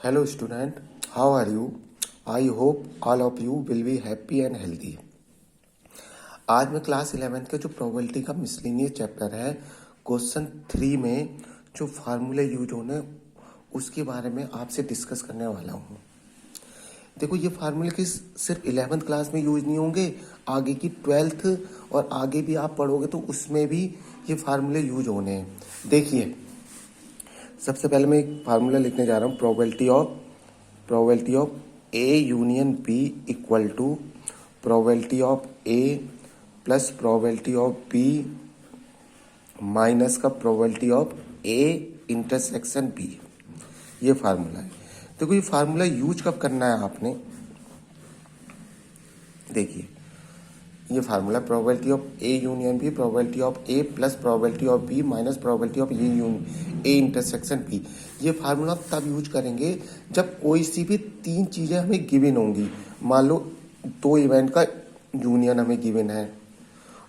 Hello student, how are you? I hope all of you will be happy and healthy. आज मैं class 11th के जो probability का miscellaneous chapter है question 3 में जो फार्मूले यूज होने उसके बारे में आपसे डिस्कस करने वाला हूँ। देखो ये फार्मूले की सिर्फ 11th क्लास में यूज नहीं होंगे, आगे की 12th और आगे भी आप पढ़ोगे तो उसमें भी ये फार्मूले यूज होने हैं। देखिए सबसे पहले मैं एक फार्मूला लिखने जा रहा हूँ, probability of A union B equal to probability of A plus probability of B minus का probability of A intersection B. ये फार्मूला है। देखो ये फार्मूला यूज कब करना है आपने, देखिए ये formula probability of A union B, probability of A plus probability of B minus probability of A intersection B. ये फार्मूला तब यूज करेंगे जब कोई सी भी तीन चीज़ें हमें गिवन होंगी। मान लो दो इवेंट का यूनियन हमें गिवन है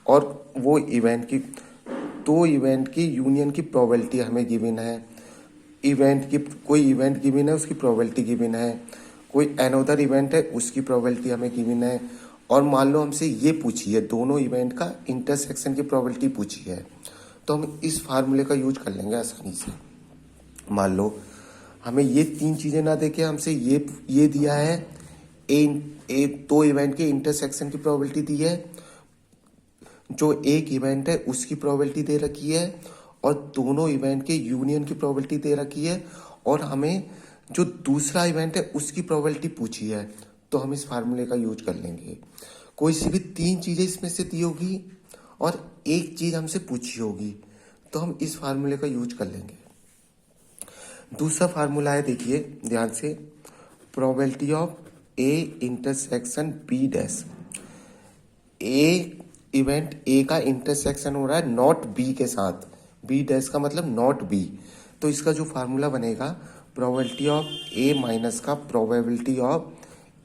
और वो इवेंट की दो इवेंट की यूनियन की प्रोबेबिलिटी हमें गिवन है। कोई इवेंट गिवन है, उसकी प्रोबेबिलिटी गिवन है, कोई अनदर इवेंट है उसकी प्रोबेबिलिटी हमें गिवन है, और मान लो हमसे ये पूछी है दोनों इवेंट का इंटरसेक्शन की प्रोबेबिलिटी पूछी है, तो हम इस फार्मूले का यूज कर लेंगे आसानी से। मान लो हमें ये तीन चीज़ें ना देके हमसे ये दिया है, ए दो इवेंट के इंटरसेक्शन की प्रोबेबिलिटी दी है, जो एक इवेंट है उसकी प्रोबेबिलिटी दे रखी है, और दोनों इवेंट के यूनियन की प्रोबेबिलिटी दे रखी है, और हमें जो दूसरा इवेंट है उसकी प्रोबेबिलिटी पूछी है, तो हम इस फार्मूले का यूज कर लेंगे। कोई सी भी तीन चीज़ें इसमें से दी होगी और एक चीज़ हमसे पूछी होगी, तो हम इस फार्मूले का यूज कर लेंगे। दूसरा फार्मूला है, देखिए ध्यान से, probability of A intersection B dash. A event A का इंटरसेक्शन हो रहा है नॉट बी के साथ, बी डैश का मतलब नॉट बी, तो इसका जो फार्मूला बनेगा प्रोबेबिलिटी ऑफ ए माइनस का probability of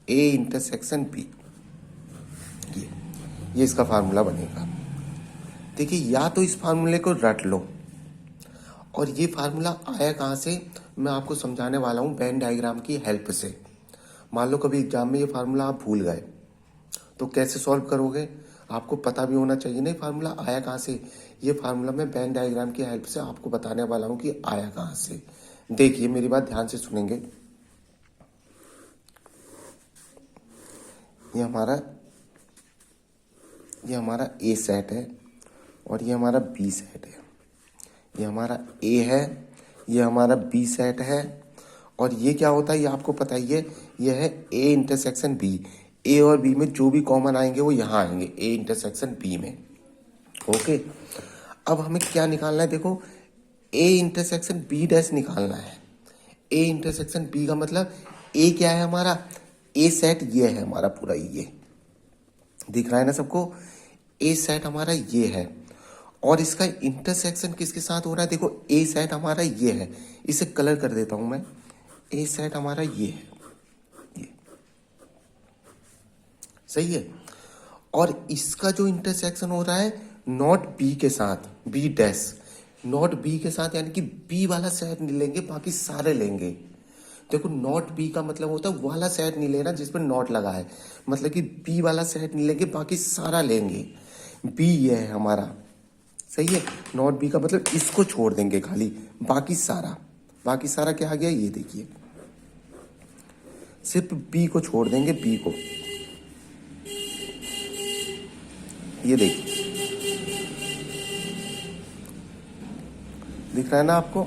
A intersection B. ये इसका फार्मूला बनेगा। देखिए या तो इस फार्मूले को रट लो, और ये फार्मूला आया कहाँ से मैं आपको समझाने वाला हूँ वेन डायग्राम की हेल्प से। मान लो कभी एग्जाम में ये फार्मूला आप भूल गए तो कैसे सॉल्व करोगे, आपको पता भी होना चाहिए नहीं फार्मूला आया कहाँ से। ये फार्मूला मैं वेन डायग्राम की हेल्प से आपको बताने वाला हूँ कि आया कहाँ से। देखिए मेरी बात ध्यान से सुनेंगे। ये हमारा ए सेट है और ये हमारा बी सेट है। ये हमारा ए है, ये हमारा बी सेट है, और ये क्या होता है ये आपको पता ही है, ये है ए इंटरसेक्शन बी। ए और बी में जो भी कॉमन आएंगे वो यहाँ आएंगे ए इंटरसेक्शन बी में। ओके, अब हमें क्या निकालना है, देखो ए इंटरसेक्शन बी डैश निकालना है। ए इंटरसेक्शन बी का मतलब ए क्या है हमारा, ए सेट ये है हमारा पूरा, ये दिख रहा है ना सबको, ए सेट हमारा ये है, और इसका इंटरसेक्शन किसके साथ हो रहा है, देखो ए सेट हमारा ये है, इसे कलर कर देता हूं मैं, ए सेट हमारा ये है, ये सही है, और इसका जो इंटरसेक्शन हो रहा है नॉट बी के साथ, बी डैश नॉट बी के साथ, यानी कि बी वाला सेट नहीं लेंगे बाकी सारे लेंगे। देखो नॉट बी का मतलब होता है वाला सेट नहीं लेना जिसपे नॉट लगा है, मतलब कि बी वाला सेट नहीं लेंगे बाकी सारा लेंगे। बी ये है हमारा, सही है, नॉट बी का मतलब इसको छोड़ देंगे खाली, बाकी सारा क्या आ गया, ये देखिए सिर्फ बी को छोड़ देंगे, बी को, ये देखिए दिख रहा है ना आपको,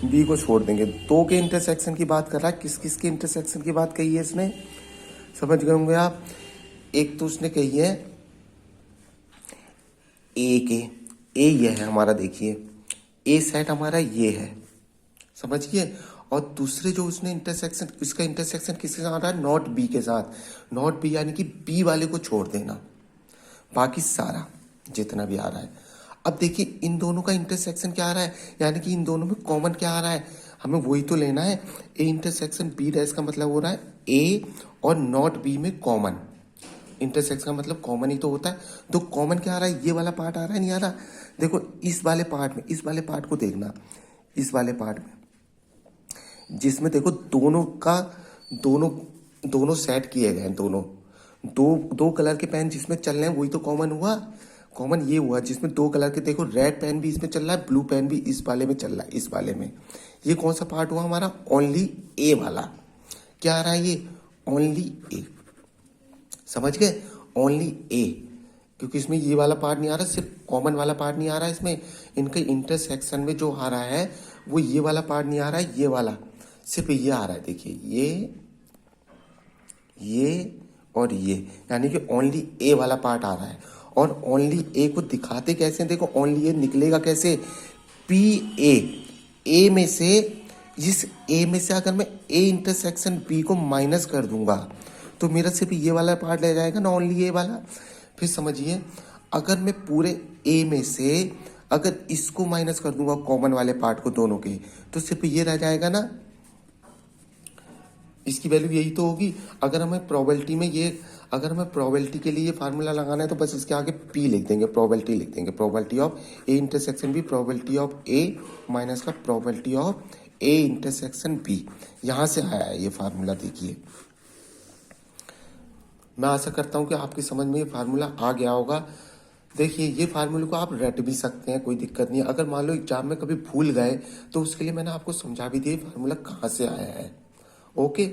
बी को छोड़ देंगे। दो के इंटरसेक्शन की बात कर रहा है, किस किस के इंटरसेक्शन की बात कही है इसने, समझ गए होंगे आप। एक तो उसने कही है ए ये है हमारा, देखिए ए सेट हमारा ये है, समझिए, और दूसरे जो उसने इंटरसेक्शन, इसका इंटरसेक्शन किसके साथ आ रहा है, नॉट बी के साथ। नॉट बी यानी कि बी वाले को छोड़ देना, बाकी सारा जितना भी आ रहा है। अब देखिए इन दोनों का इंटरसेक्शन क्या आ रहा है, यानी कि इन दोनों में कॉमन क्या आ रहा है, हमें वही तो लेना है। ए इंटरसेक्शन बी डैश का मतलब हो रहा है ए और नॉट बी में कॉमन, इंटरसेक्शन का मतलब कॉमन ही तो होता है, तो कॉमन क्या आ रहा है, ये वाला पार्ट आ रहा है, नहीं आ रहा। देखो इस वाले पार्ट को देखना, इस वाले पार्ट में जिसमें देखो दोनों सेट किए गए हैं, दोनों दो कलर के पेन जिसमें चल रहे हैं वही तो कॉमन हुआ। कॉमन ये हुआ जिसमें दो कलर के, देखो रेड पेन भी इसमें चल रहा है, ब्लू पेन भी इस वाले में चल रहा है, इस वाले में। ये कौन सा पार्ट हुआ हमारा? ओनली ए वाला। क्या आ रहा है ये? ओनली ए। समझ गए? ओनली ए, क्योंकि इसमें ये वाला पार्ट नहीं आ रहा, सिर्फ कॉमन वाला पार्ट नहीं आ रहा है इसमें। इनके इंटरसेक्शन में जो आ रहा है वो ये वाला पार्ट नहीं आ रहा है, ये वाला सिर्फ ये आ रहा है। देखिए ये और ये, यानी कि ओनली ए वाला पार्ट आ रहा है। और ओनली ए को दिखाते कैसे? देखो ओनली ए निकलेगा कैसे? पी ए में से, इस ए में से अगर मैं ए इंटरसेक्शन बी को माइनस कर दूंगा तो मेरा सिर्फ ये वाला पार्ट रह जाएगा ना, ओनली ए वाला। फिर समझिए, अगर मैं पूरे ए में से अगर इसको माइनस कर दूंगा कॉमन वाले पार्ट को दोनों के, तो सिर्फ ये रह जाएगा ना। इसकी वैल्यू यही तो होगी। अगर हमें प्रोबेबिलिटी के लिए ये फार्मूला लगाना है तो बस इसके आगे पी लिख देंगे, प्रोबेबिलिटी लिख देंगे, probability of A intersection B, probability of A minus का probability of A intersection B. यहां से आया है ये फार्मूला। देखिए, मैं आशा करता हूं कि आपकी समझ में ये फार्मूला आ गया होगा। देखिए, ये फार्मूले को आप रट भी सकते हैं, कोई दिक्कत नहीं है। अगर मान लो एग्जाम में कभी भूल गए तो उसके लिए मैंने आपको समझा भी दिया फार्मूला कहाँ से आया है। ओके।